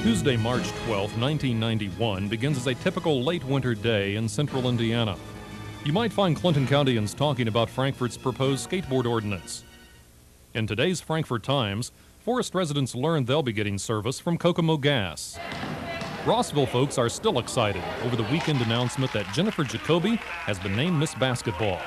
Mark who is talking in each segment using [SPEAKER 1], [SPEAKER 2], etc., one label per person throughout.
[SPEAKER 1] Tuesday, March 12, 1991 begins as a typical late winter day in central Indiana. You might find Clinton Countyans talking about Frankfort's proposed skateboard ordinance. In today's Frankfort Times, Forest residents learned they'll be getting service from Kokomo Gas. Rossville folks are still excited over the weekend announcement that Jennifer Jacoby has been named Miss Basketball.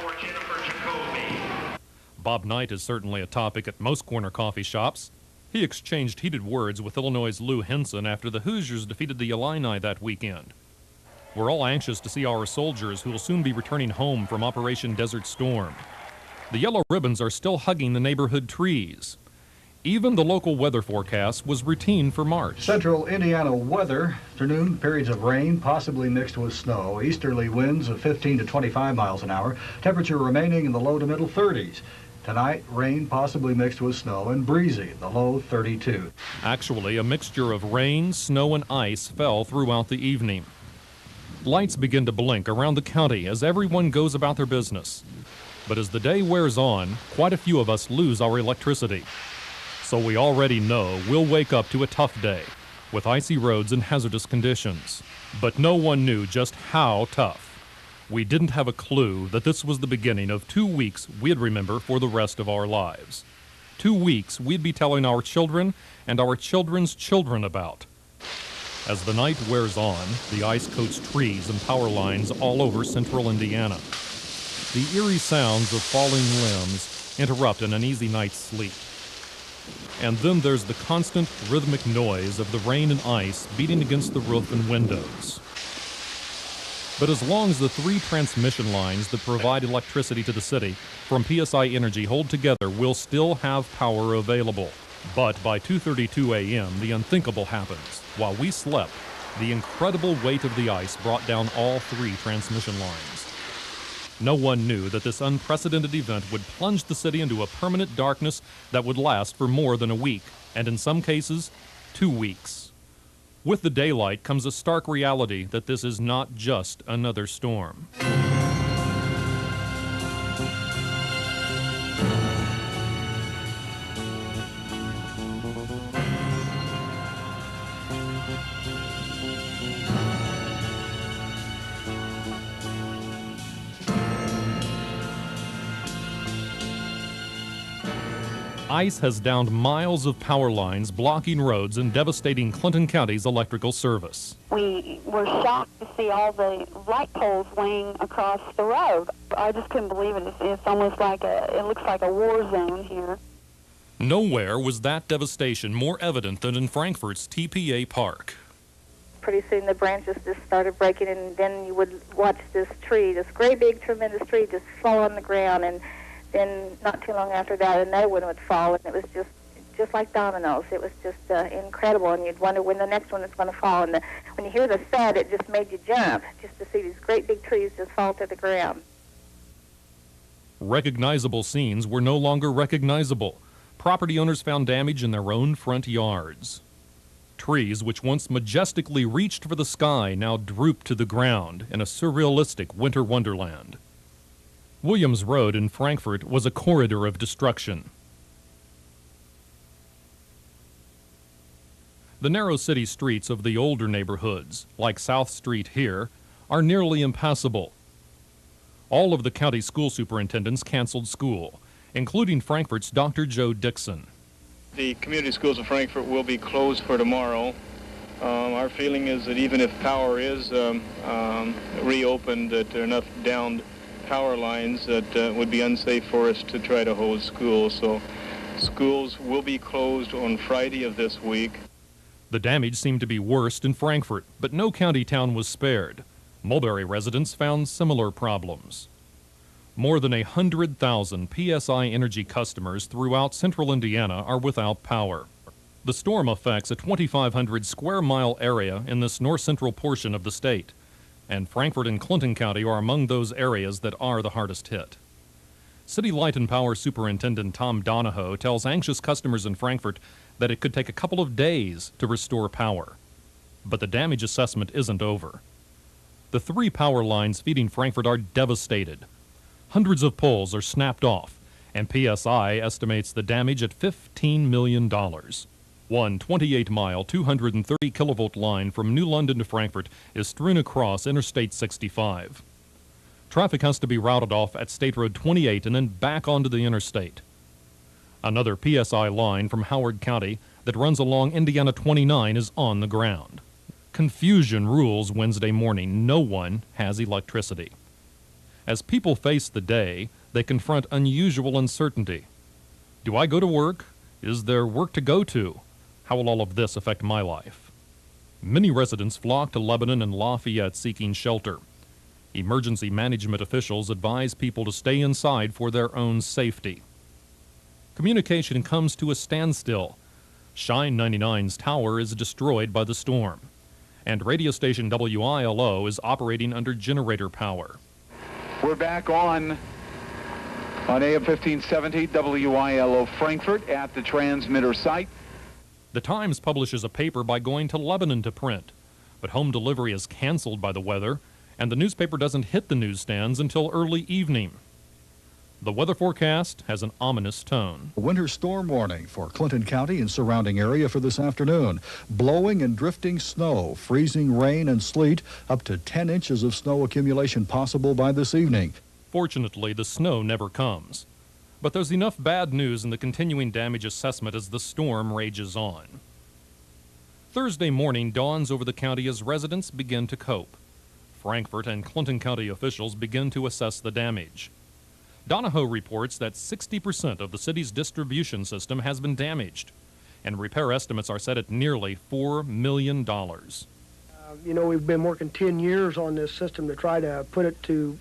[SPEAKER 1] Bob Knight is certainly a topic at most corner coffee shops. He exchanged heated words with Illinois' Lou Henson after the Hoosiers defeated the Illini that weekend. We're all anxious to see our soldiers who will soon be returning home from Operation Desert Storm. The yellow ribbons are still hugging the neighborhood trees. Even the local weather forecast was routine for March.
[SPEAKER 2] Central Indiana weather, afternoon periods of rain, possibly mixed with snow, easterly winds of 15 to 25 miles an hour, temperature remaining in the low to middle 30s. Tonight, rain possibly mixed with snow and breezy, the low 32.
[SPEAKER 1] Actually, a mixture of rain, snow, and ice fell throughout the evening. Lights begin to blink around the county as everyone goes about their business. But as the day wears on, quite a few of us lose our electricity. So we already know we'll wake up to a tough day, with icy roads and hazardous conditions. But no one knew just how tough. We didn't have a clue that this was the beginning of 2 weeks we'd remember for the rest of our lives. 2 weeks we'd be telling our children and our children's children about. As the night wears on, the ice coats trees and power lines all over central Indiana. The eerie sounds of falling limbs interrupt an uneasy night's sleep. And then there's the constant rhythmic noise of the rain and ice beating against the roof and windows. But as long as the 3 transmission lines that provide electricity to the city from PSI Energy hold together, we'll still have power available. But by 2:32 a.m., the unthinkable happens. While we slept, the incredible weight of the ice brought down all 3 transmission lines. No one knew that this unprecedented event would plunge the city into a permanent darkness that would last for more than a week, and in some cases, 2 weeks. With the daylight comes a stark reality that this is not just another storm. Ice has downed miles of power lines, blocking roads and devastating Clinton County's electrical service.
[SPEAKER 3] We were shocked to see all the light poles laying across the road. I just couldn't believe it. It's almost like it looks like a war zone here.
[SPEAKER 1] Nowhere was that devastation more evident than in Frankfort's TPA Park.
[SPEAKER 3] Pretty soon the branches just started breaking, and then you would watch this tree, this great big tremendous tree, just fall on the ground, and then not too long after that, another one would fall, and it was just like dominoes. It was just incredible, and you'd wonder when the next one was going to fall. And when you hear the thud, it just made you jump, just to see these great big trees just fall to the ground.
[SPEAKER 1] Recognizable scenes were no longer recognizable. Property owners found damage in their own front yards. Trees which once majestically reached for the sky now drooped to the ground in a surrealistic winter wonderland. Williams Road in Frankfort was a corridor of destruction. The narrow city streets of the older neighborhoods, like South Street here, are nearly impassable. All of the county school superintendents canceled school, including Frankfort's Dr. Joe Dixon.
[SPEAKER 4] The community schools of Frankfort will be closed for tomorrow. Our feeling is that even if power is reopened, that there are enough downed power lines that would be unsafe for us to try to hold schools. So schools will be closed on Friday of this week.
[SPEAKER 1] The damage seemed to be worst in Frankfort, but no county town was spared. Mulberry residents found similar problems. More than 100,000 PSI Energy customers throughout central Indiana are without power. The storm affects a 2,500 square mile area in this north-central portion of the state, and Frankfort and Clinton County are among those areas that are the hardest hit. City Light and Power Superintendent Tom Donahoe tells anxious customers in Frankfort that it could take a couple of days to restore power. But the damage assessment isn't over. The 3 power lines feeding Frankfort are devastated. Hundreds of poles are snapped off, and PSI estimates the damage at $15 million. One 28-mile, 230 kilovolt line from New London to Frankfort is strewn across Interstate 65. Traffic has to be routed off at State Road 28 and then back onto the interstate. Another PSI line from Howard County that runs along Indiana 29 is on the ground. Confusion rules Wednesday morning. No one has electricity. As people face the day, they confront unusual uncertainty. Do I go to work? Is there work to go to? How will all of this affect my life? Many residents flock to Lebanon and Lafayette seeking shelter. Emergency management officials advise people to stay inside for their own safety. Communication comes to a standstill. Shine 99's tower is destroyed by the storm, and radio station WILO is operating under generator power.
[SPEAKER 5] We're back on AM 1570 WILO Frankfort at the transmitter site.
[SPEAKER 1] The Times publishes a paper by going to Lebanon to print, but home delivery is canceled by the weather, and the newspaper doesn't hit the newsstands until early evening. The weather forecast has an ominous tone.
[SPEAKER 2] A winter storm warning for Clinton County and surrounding area for this afternoon. Blowing and drifting snow, freezing rain and sleet, up to 10 inches of snow accumulation possible by this evening.
[SPEAKER 1] Fortunately, the snow never comes. But there's enough bad news in the continuing damage assessment as the storm rages on. Thursday morning dawns over the county as residents begin to cope. Frankfort and Clinton County officials begin to assess the damage. Donahoe reports that 60% of the city's distribution system has been damaged, and repair estimates are set at nearly $4 million.
[SPEAKER 6] We've been working 10 years on this system to try to put it to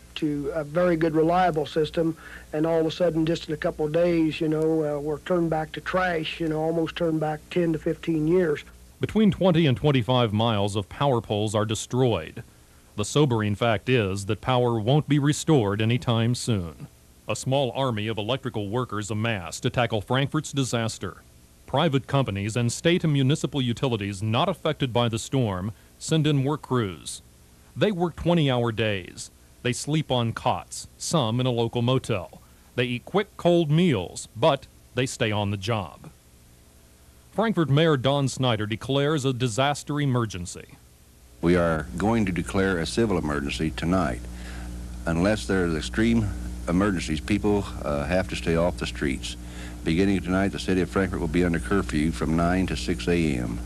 [SPEAKER 6] a very good, reliable system, and all of a sudden, just in a couple of days, we're turned back to trash, almost turned back 10 to 15 years.
[SPEAKER 1] Between 20 and 25 miles of power poles are destroyed. The sobering fact is that power won't be restored anytime soon. A small army of electrical workers amassed to tackle Frankfort's disaster. Private companies and state and municipal utilities not affected by the storm send in work crews. They work 20-hour days. They sleep on cots, some in a local motel. They eat quick, cold meals, but they stay on the job. Frankfort Mayor Don Snyder declares a disaster emergency.
[SPEAKER 7] We are going to declare a civil emergency tonight. Unless there is extreme emergencies, people have to stay off the streets. Beginning tonight, the city of Frankfort will be under curfew from 9 to 6 a.m.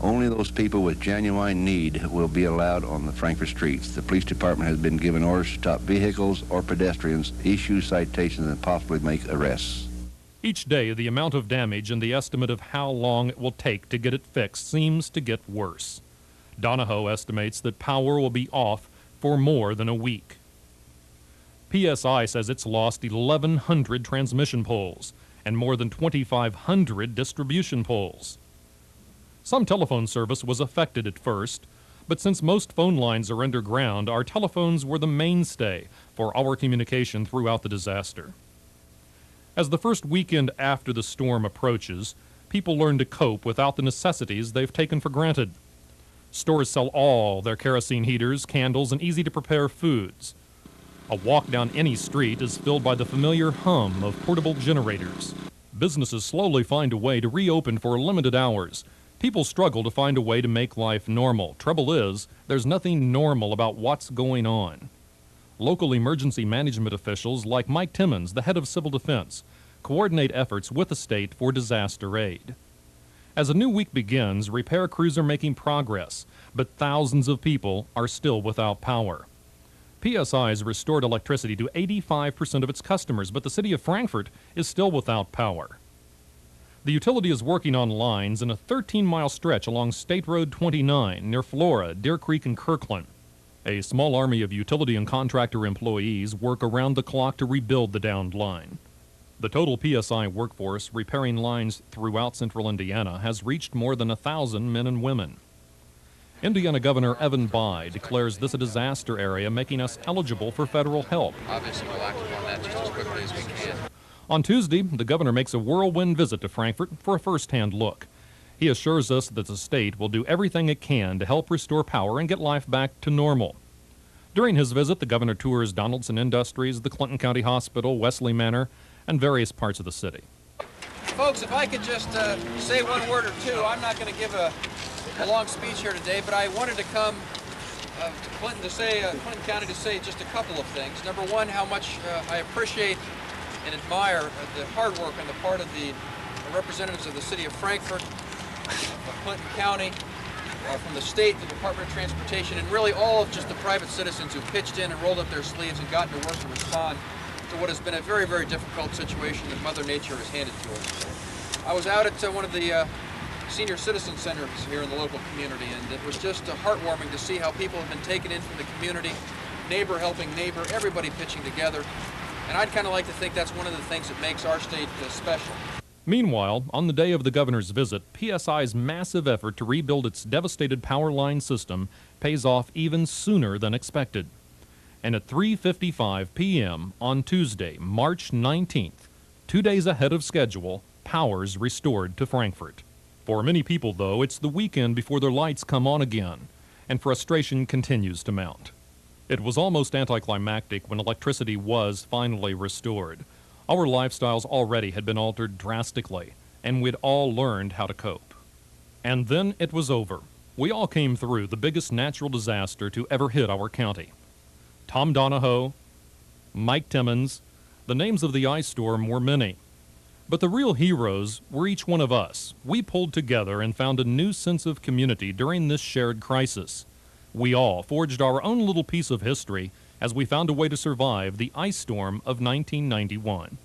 [SPEAKER 7] Only those people with genuine need will be allowed on the Frankfort streets. The police department has been given orders to stop vehicles or pedestrians, issue citations, and possibly make arrests.
[SPEAKER 1] Each day, the amount of damage and the estimate of how long it will take to get it fixed seems to get worse. Donahoe estimates that power will be off for more than a week. PSI says it's lost 1,100 transmission poles and more than 2,500 distribution poles. Some telephone service was affected at first, but since most phone lines are underground, our telephones were the mainstay for our communication throughout the disaster. As the first weekend after the storm approaches, people learn to cope without the necessities they've taken for granted. Stores sell all their kerosene heaters, candles, and easy-to-prepare foods. A walk down any street is filled by the familiar hum of portable generators. Businesses slowly find a way to reopen for limited hours. People struggle to find a way to make life normal. Trouble is, there's nothing normal about what's going on. Local emergency management officials like Mike Timmons, the head of Civil Defense, coordinate efforts with the state for disaster aid. As a new week begins, repair crews are making progress, but thousands of people are still without power. PSI has restored electricity to 85% of its customers, but the city of Frankfort is still without power. The utility is working on lines in a 13-mile stretch along State Road 29 near Flora, Deer Creek, and Kirkland. A small army of utility and contractor employees work around the clock to rebuild the downed line. The total PSI workforce repairing lines throughout central Indiana has reached more than 1,000 men and women. Indiana Governor Evan Bayh declares this a disaster area, making us eligible for federal help.
[SPEAKER 8] Obviously, we'll act upon that just as quickly as we can.
[SPEAKER 1] On Tuesday, the governor makes a whirlwind visit to Frankfort for a first-hand look. He assures us that the state will do everything it can to help restore power and get life back to normal. During his visit, the governor tours Donaldson Industries, the Clinton County Hospital, Wesley Manor, and various parts of the city.
[SPEAKER 8] Folks, if I could just say one word or two, I'm not going to give a long speech here today, but I wanted to come to Clinton County to say just a couple of things. Number one, how much I appreciate and admire the hard work on the part of the representatives of the city of Frankfort, of Clinton County, from the state, the Department of Transportation, and really all of just the private citizens who pitched in and rolled up their sleeves and gotten to work to respond to what has been a very, very difficult situation that Mother Nature has handed to us. I was out at one of the senior citizen centers here in the local community, and it was just heartwarming to see how people have been taken in from the community, neighbor helping neighbor, everybody pitching together. And I'd kind of like to think that's one of the things that makes our state special.
[SPEAKER 1] Meanwhile, on the day of the governor's visit, PSI's massive effort to rebuild its devastated power line system pays off even sooner than expected. And at 3:55 p.m. on Tuesday, March 19th, 2 days ahead of schedule, power's restored to Frankfort. For many people, though, it's the weekend before their lights come on again, and frustration continues to mount. It was almost anticlimactic when electricity was finally restored. Our lifestyles already had been altered drastically, and we'd all learned how to cope. And then it was over. We all came through the biggest natural disaster to ever hit our county. Tom Donahoe, Mike Timmons, the names of the ice storm were many. But the real heroes were each one of us. We pulled together and found a new sense of community during this shared crisis. We all forged our own little piece of history as we found a way to survive the ice storm of 1991.